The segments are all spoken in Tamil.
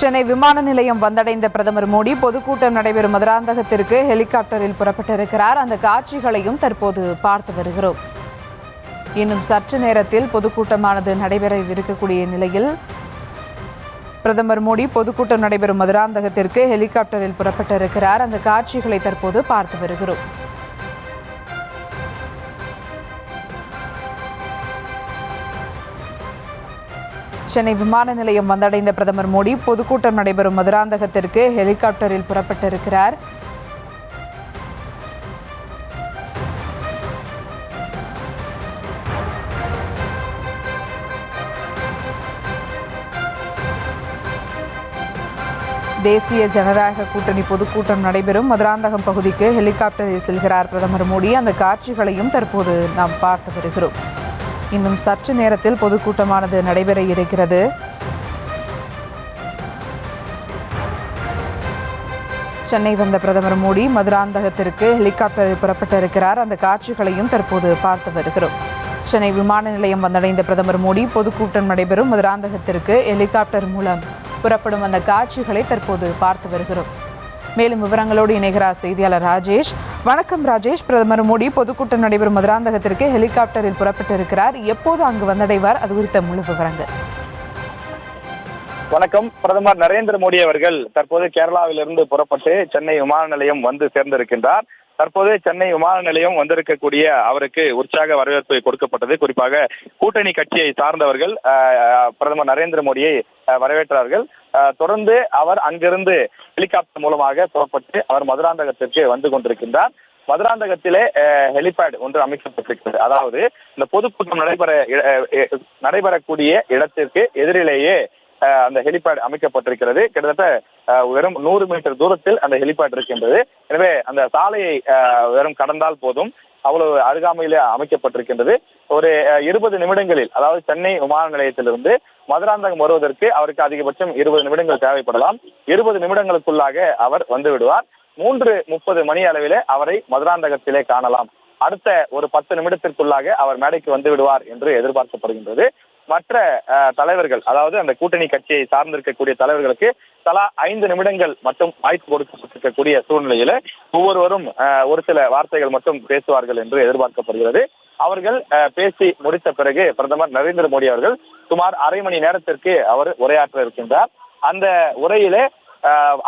சென்னை விமான நிலையம் வந்தடைந்த பிரதமர் மோடி பொதுக்கூட்டம் நடைபெறும் மதுராந்தகத்திற்கு ஹெலிகாப்டரில் புறப்பட்டிருக்கிறார். அந்த காட்சிகளையும் தற்போது பார்த்து வருகிறோம். இன்னும் சற்று நேரத்தில் பொதுக்கூட்டமானது நடைபெற இருக்கக்கூடிய நிலையில் பிரதமர் மோடி பொதுக்கூட்டம் நடைபெறும் மதுராந்தகத்திற்கு ஹெலிகாப்டரில் புறப்பட்டிருக்கிறார். அந்த காட்சிகளை தற்போது பார்த்து வருகிறோம். சென்னை விமான நிலையம் வந்தடைந்த பிரதமர் மோடி பொதுக்கூட்டம் நடைபெறும் மதுராந்தகத்திற்கு ஹெலிகாப்டரில் புறப்பட்டிருக்கிறார். தேசிய ஜனநாயக கூட்டணி பொதுக்கூட்டம் நடைபெறும் மதுராந்தகம் பகுதிக்கு ஹெலிகாப்டரில் செல்கிறார் பிரதமர் மோடி. அந்த காட்சிகளையும் தற்போது நாம் பார்த்து வருகிறோம். இன்னும் சற்று நேரத்தில் பொதுக்கூட்டமானது நடைபெற இருக்கிறது. சென்னை வந்த பிரதமர் மோடி மதுராந்தகத்திற்கு ஹெலிகாப்டரில் புறப்பட்டிருக்கிறார். அந்த காட்சிகளையும் தற்போது பார்த்து வருகிறோம். சென்னை விமான நிலையம் வந்தடைந்த பிரதமர் மோடி பொதுக்கூட்டம் நடைபெறும் மதுராந்தகத்திற்கு ஹெலிகாப்டர் மூலம் புறப்படும் அந்த காட்சிகளை தற்போது பார்த்து வருகிறோம். மேலும் விவரங்களோடு இணைகிறார் செய்தியாளர் ராஜேஷ். வணக்கம் ராஜேஷ். பிரதமர் மோடி பொதுக்கூட்டம் நடைபெறும் மதுராந்தகத்திற்கு ஹெலிகாப்டரில் புறப்பட்டிருக்கிறார். எப்போது அங்கு வந்தடைவார்? அது குறித்த முழு விவரங்கள். வணக்கம். பிரதமர் நரேந்திர மோடி அவர்கள் தற்போது கேரளாவிலிருந்து புறப்பட்டு சென்னை விமான நிலையம் வந்து சேர்ந்திருக்கின்றார். தற்போது சென்னை விமான நிலையம் வந்திருக்கக்கூடிய அவருக்கு உற்சாக வரவேற்பு கொடுக்கப்பட்டது. குறிப்பாக கூட்டணி கட்சியை சார்ந்தவர்கள் பிரதமர் நரேந்திர மோடியை வரவேற்றார்கள். தொடர்ந்து அவர் அங்கிருந்து ஹெலிகாப்டர் மூலமாக புறப்பட்டு அவர் மதுராந்தகத்திற்கு வந்து கொண்டிருக்கின்றார். மதுராந்தகத்திலே ஹெலிபேட் ஒன்று அமைக்கப்பட்டிருக்கிறது. அதாவது இந்த பொதுக்கூட்டம் நடைபெறக்கூடிய இடத்திற்கு எதிரிலேயே அந்த ஹெலிபேட் அமைக்கப்பட்டிருக்கிறது. கிட்டத்தட்ட வெறும் 100 மீட்டர் தூரத்தில் அந்த ஹெலிபேட் இருக்கின்றது. எனவே அந்த சாலையை வெறும் கடந்தால் போதும், அவ்வளவு அருகாமையிலே அமைக்கப்பட்டிருக்கின்றது. ஒரு 20 நிமிடங்களில், அதாவது சென்னை விமான நிலையத்திலிருந்து மதுராந்தகம் வருவதற்கு அவருக்கு அதிகபட்சம் 20 நிமிடங்கள் தேவைப்படலாம். 20 நிமிடங்களுக்குள்ளாக அவர் வந்து விடுவார். 3:30 மணி அளவிலே அவரை மதுராந்தகத்திலே காணலாம். அடுத்த ஒரு 10 நிமிடத்திற்குள்ளாக அவர் மேடைக்கு வந்து விடுவார் என்று எதிர்பார்க்கப்படுகின்றது. மற்ற தலைவர்கள், அதாவது அந்த கூட்டணி கட்சியை சார்ந்திருக்கக்கூடிய தலைவர்களுக்கு தலா 5 நிமிடங்கள் மட்டும் வாய்ப்பு கொடுக்கப்பட்டிருக்கக்கூடிய சூழ்நிலையில ஒவ்வொருவரும் ஒரு சில வார்த்தைகள் மட்டும் பேசுவார்கள் என்று எதிர்பார்க்கப்படுகிறது. அவர்கள் பேசி முடித்த பிறகு பிரதமர் நரேந்திர மோடி அவர்கள் சுமார் அரை மணி நேரத்திற்கு அவர் உரையாற்ற இருக்கின்றார். அந்த உரையிலே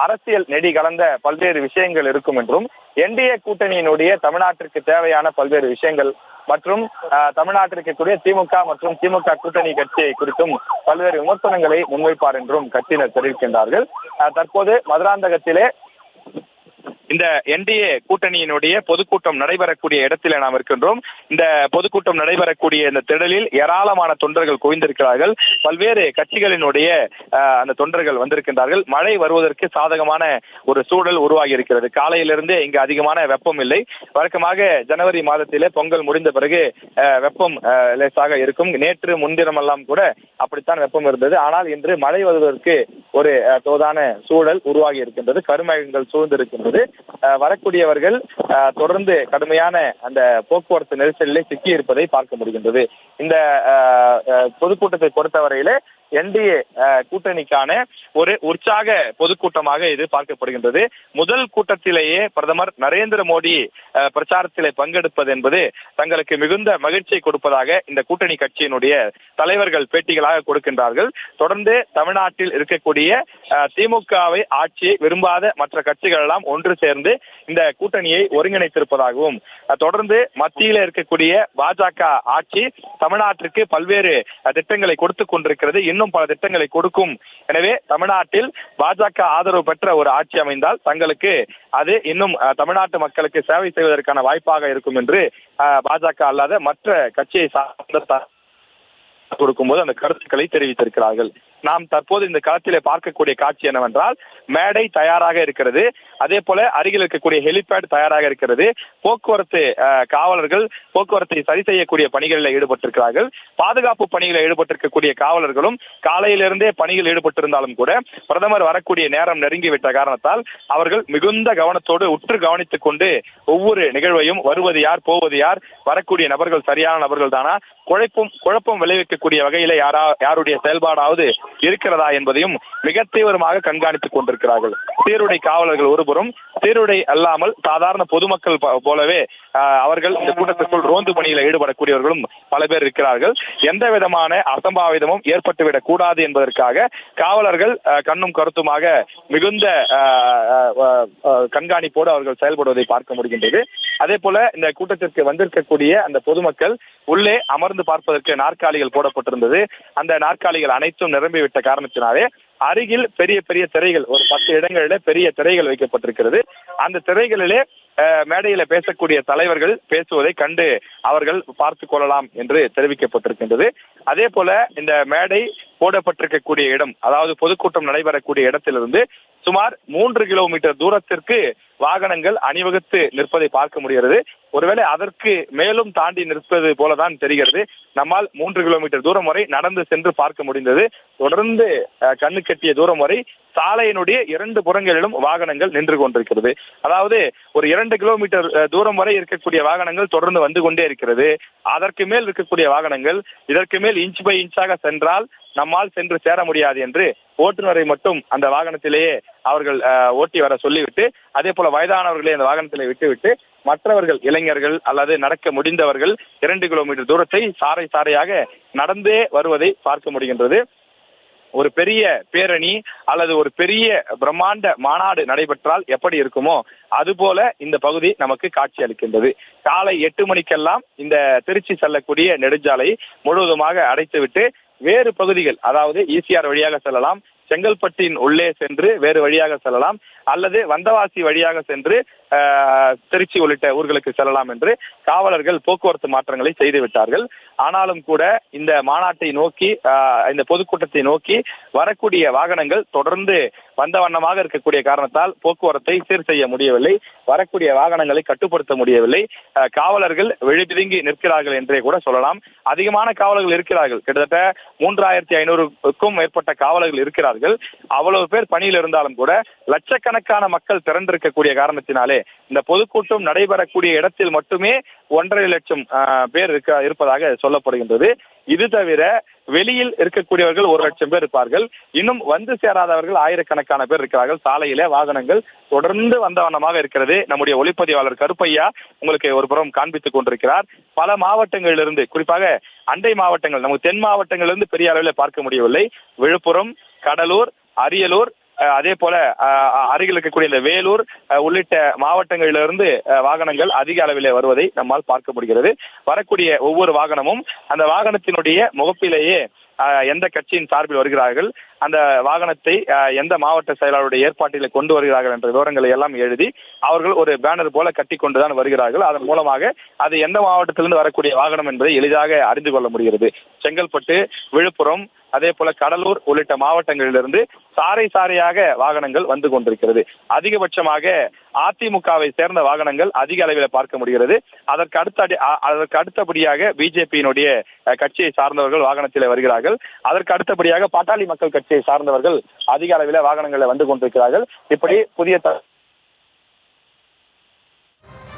அரசியல் நெடி கலந்த பல்வேறு விஷயங்கள் இருக்கும் என்றும், என்டிஏ கூட்டணியினுடைய தமிழ்நாட்டிற்கு தேவையான பல்வேறு விஷயங்கள் மற்றும் தமிழ்நாட்டிற்கு கூடிய திமுக மற்றும் திமுக கூட்டணி கட்சியை குறித்தும் பல்வேறு விமர்சனங்களை முன்வைப்பார் என்றும் கட்சியினர் தெரிவிக்கின்றார்கள். தற்போது மதுராந்தகத்திலே இந்த என்டிஏ கூட்டணியினுடைய பொதுக்கூட்டம் நடைபெறக்கூடிய இடத்திலே நாம் இருக்கின்றோம். இந்த பொதுக்கூட்டம் நடைபெறக்கூடிய இந்த திடலில் ஏராளமான தொண்டர்கள் குவிந்திருக்கிறார்கள். பல்வேறு கட்சிகளினுடைய அந்த தொண்டர்கள் வந்திருக்கின்றார்கள். மழை வருவதற்கு சாதகமான ஒரு சூழல் உருவாகி இருக்கிறது. காலையிலிருந்தே இங்கு அதிகமான வெப்பம் இல்லை. வழக்கமாக ஜனவரி மாதத்திலே பொங்கல் முடிந்த பிறகு வெப்பம் லேசாக இருக்கும். நேற்று முன்தினமெல்லாம் கூட அப்படித்தான் வெப்பம் இருந்தது. ஆனால் இன்று மழை வருவதற்கு ஒரு தோதான சூழல் உருவாகி இருக்கின்றது. கருமேகங்கள் சூழ்ந்திருக்கின்றது. வரக்கூடியவர்கள் தொடர்ந்து கடுமையான அந்த போக்குவரத்து நெரிசலிலே சிக்கி இருப்பதை பார்க்க முடிகின்றது. இந்த பொதுக்கூட்டத்தை பொறுத்தவரையிலே என்டிஏ கூட்டணிக்கான ஒரு உற்சாக பொதுக்கூட்டமாக இது பார்க்கப்படுகின்றது. முதல் கூட்டத்திலேயே பிரதமர் நரேந்திர மோடி பிரச்சாரத்திலே பங்கெடுப்பது என்பது தங்களுக்கு மிகுந்த மகிழ்ச்சியை கொடுப்பதாக இந்த கூட்டணி கட்சியினுடைய தலைவர்கள் பேட்டிகளாக கொடுக்கின்றார்கள். தொடர்ந்து தமிழ்நாட்டில் இருக்கக்கூடிய திமுகவை ஆட்சியை விரும்பாத மற்ற கட்சிகள் எல்லாம் ஒன்று சேர்ந்து இந்த கூட்டணியை ஒருங்கிணைத்திருப்பதாகவும், தொடர்ந்து மத்தியில் இருக்கக்கூடிய பாஜக ஆட்சி தமிழ்நாட்டிற்கு பல்வேறு திட்டங்களை கொடுத்துக் கொண்டிருக்கிறது, இன்னும் பல திட்டங்களை கொடுக்கும். எனவே தமிழ்நாட்டில் பாஜக ஆதரவு பெற்ற ஒரு ஆட்சி அமைந்தால் தங்களுக்கு அது இன்னும் தமிழ்நாட்டு மக்களுக்கு சேவை செய்வதற்கான வாய்ப்பாக இருக்கும் என்று பாஜக அல்லாத மற்ற கட்சியை சார்ந்த கொடுக்கும்போது அந்த கருத்துக்களை தெரிவித்திருக்கிறார்கள். நாம் தற்போது இந்த களத்திலே பார்க்கக்கூடிய காட்சி என்னவென்றால், மேடை தயாராக இருக்கிறது. அதே போல அருகில் இருக்கக்கூடிய ஹெலிபேட் தயாராக இருக்கிறது. போக்குவரத்து காவலர்கள் போக்குவரத்தை சரி செய்யக்கூடிய பணிகளில் ஈடுபட்டிருக்கிறார்கள். பாதுகாப்பு பணிகளில் ஈடுபட்டிருக்கக்கூடிய காவலர்களும் காலையிலிருந்தே பணியில் ஈடுபட்டிருந்தாலும் கூட பிரதமர் வரக்கூடிய நேரம் நெருங்கிவிட்ட காரணத்தால் அவர்கள் மிகுந்த கவனத்தோடு உற்று கவனித்துக் கொண்டு ஒவ்வொரு நிகழ்வையும், வருவது யார், போவது யார், வரக்கூடிய நபர்கள் சரியான நபர்கள் தானா, குழப்பம் விளைவிக்கக்கூடிய வகையில யாருடைய செயல்பாடாவது இருக்கிறதா என்பதையும் மிக தீவிரமாக கண்காணித்துக் கொண்டிருக்கிறார்கள். சீருடை காவலர்கள் ஒருபுறம், சீருடை அல்லாமல் சாதாரண பொதுமக்கள் போலவே அவர்கள் இந்த கூட்டத்திற்குள் ரோந்து பணியில் ஈடுபடக்கூடியவர்களும் பல பேர் இருக்கிறார்கள். எந்த விதமான அசம்பாவிதமும் ஏற்பட்டுவிடக் கூடாது என்பதற்காக காவலர்கள் கண்ணும் கருத்துமாக மிகுந்த கண்காணிப்போடு அவர்கள் செயல்படுவதை பார்க்க முடிகின்றது. அதே போல இந்த கூட்டத்திற்கு வந்திருக்கக்கூடிய அந்த பொதுமக்கள் உள்ளே அமர்ந்து பார்ப்பதற்கு நாற்காலிகள் போடப்பட்டிருந்தது. அந்த நாற்காலிகள் அனைத்தும் நிரம்பிவிட்ட காரணத்தினாலே அருகில் பெரிய பெரிய திரைகள், ஒரு 10 இடங்களிலே பெரிய திரைகள் வைக்கப்பட்டிருக்கிறது. அந்த திரைகளிலே மேடையில பேசக்கூடிய தலைவர்கள் பேசுவதை கண்டு அவர்கள் பார்த்து கொள்ளலாம் என்று தெரிவிக்கப்பட்டிருக்கின்றது. அதே போல இந்த மேடை போடப்பட்டிருக்கக்கூடிய இடம், அதாவது பொதுக்கூட்டம் நடைபெறக்கூடிய இடத்திலிருந்து சுமார் 3 கிலோமீட்டர் தூரத்திற்கு வாகனங்கள் அணிவகுத்து நிற்பதை பார்க்க முடிகிறது. ஒருவேளை அதற்கு மேலும் தாண்டி நிற்பது போலதான் தெரிகிறது. நம்மால் 3 கிலோமீட்டர் தூரம் வரை நடந்து சென்று பார்க்க முடிந்தது. தொடர்ந்து கண்ணு கட்டிய தூரம் வரை சாலையினுடைய 2 புறங்களிலும் வாகனங்கள் நின்று கொண்டிருக்கிறது. அதாவது ஒரு 2 கிலோமீட்டர் தூரம் வரை இருக்கக்கூடிய வாகனங்கள் தொடர்ந்து வந்து கொண்டே இருக்கிறது. அதற்கு மேல் இருக்கக்கூடிய வாகனங்கள் இதற்கு மேல் இன்ச் பை இன்ச்சாக சென்றால் நம்மால் சென்று சேர முடியாது என்று ஓட்டுநரை மட்டும் அந்த வாகனத்திலேயே அவர்கள் ஓட்டி வர சொல்லிவிட்டு, அதே போல வயதானவர்களை அந்த வாகனத்திலே விட்டுவிட்டு மற்றவர்கள், இளைஞர்கள் அல்லது நடக்க முடிந்தவர்கள் 2 கிலோமீட்டர் தூரத்தை சாறை சாறையாக நடந்தே வருவதை பார்க்க முடிகின்றது. ஒரு பெரிய பேரணி அல்லது ஒரு பெரிய பிரம்மாண்ட மாநாடு நடைபெற்றால் எப்படி இருக்குமோ அதுபோல இந்த பகுதி நமக்கு காட்சி அளிக்கின்றது. காலை 8 மணிக்கெல்லாம் இந்த திருச்சி செல்லக்கூடிய நெடுஞ்சாலை முழுவதுமாக அடைத்துவிட்டு வேறு பகுதிகள், அதாவது ஈசிஆர் வழியாக செல்லலாம், செங்கல்பட்டின் உள்ளே சென்று வேறு வழியாக செல்லலாம், அல்லது வந்தவாசி வழியாக சென்று திருச்சி உள்ளிட்ட ஊர்களுக்கு செல்லலாம் என்று காவலர்கள் போக்குவரத்து மாற்றங்களை செய்து விட்டார்கள். ஆனாலும் கூட இந்த மாநாட்டை நோக்கி, இந்த பொதுக்கூட்டத்தை நோக்கி வரக்கூடிய வாகனங்கள் தொடர்ந்து வந்த வண்ணமாக இருக்கக்கூடிய காரணத்தால் போக்குவரத்தை சீர் செய்ய முடியவில்லை, வரக்கூடிய வாகனங்களை கட்டுப்படுத்த முடியவில்லை. காவலர்கள் விழிபிதுங்கி நிற்கிறார்கள் என்றே கூட சொல்லலாம். அதிகமான காவலர்கள் இருக்கிறார்கள், கிட்டத்தட்ட 3500க்கும் மேற்பட்ட காவலர்கள் இருக்கிறார்கள். அவ்வளவு பேர் பணியில் இருந்தாலும் கூட லட்சக்கணக்கான மக்கள் திரண்டிருக்கக்கூடிய காரணத்தினாலே இந்த பொதுக்கூட்டம் நடைபெறக்கூடிய இடத்தில் மட்டுமே 1.5 லட்சம் பேர் இருப்பதாக சொல்லப்படுகின்றது. இது தவிர வெளியில் இருக்கக்கூடியவர்கள் 1 லட்சம் பேர் இருப்பார்கள். இன்னும் வந்து சேராதவர்கள் ஆயிரக்கணக்கான பேர் இருக்கிறார்கள். சாலையிலே வாகனங்கள் தொடர்ந்து வந்த வண்ணமாக இருக்கிறது. நம்முடைய ஒளிப்பதிவாளர் கருப்பையா உங்களுக்கு ஒரு புறம் காண்பித்துக் கொண்டிருக்கிறார். பல மாவட்டங்களிலிருந்து, குறிப்பாக அண்டை மாவட்டங்கள், நமக்கு தென் மாவட்டங்களிலிருந்து பெரிய அளவில் பார்க்க முடியவில்லை. விழுப்புரம், கடலூர், அரியலூர், அதே போல அருகில் இருக்கக்கூடிய இந்த வேலூர் உள்ளிட்ட மாவட்டங்களிலிருந்து வாகனங்கள் அதிக அளவிலே வருவதை நம்மால் பார்க்க முடிகிறது. வரக்கூடிய ஒவ்வொரு வாகனமும் அந்த வாகனத்தினுடைய முகப்பிலேயே எந்த கட்சியின் சார்பில் வருகிறார்கள், அந்த வாகனத்தை எந்த மாவட்ட செயலாளருடைய ஏற்பாட்டில் கொண்டு வருகிறார்கள் என்ற விவரங்களை எல்லாம் எழுதி அவர்கள் ஒரு பேனர் போல கட்டி கொண்டுதான் வருகிறார்கள். அதன் மூலமாக அது எந்த மாவட்டத்திலிருந்து வரக்கூடிய வாகனம் என்பதை எளிதாக அறிந்து கொள்ள முடிகிறது. செங்கல்பட்டு, விழுப்புரம், அதே போல கடலூர் உள்ளிட்ட மாவட்டங்களிலிருந்து சாறை சாறையாக வாகனங்கள் வந்து கொண்டிருக்கிறது. அதிகபட்சமாக அதிமுகவை சேர்ந்த வாகனங்கள் அதிக அளவில் பார்க்க முடிகிறது. அதற்கு அடுத்தபடியாக பிஜேபியினுடைய கட்சியை சார்ந்தவர்கள் வாகனத்தில் வருகிறார்கள். அதற்கு அடுத்தபடியாக பாட்டாளி மக்கள் கட்சியை சார்ந்தவர்கள் அதிக அளவில் வாகனங்களில் வந்து கொண்டிருக்கிறார்கள். இப்படி புதிய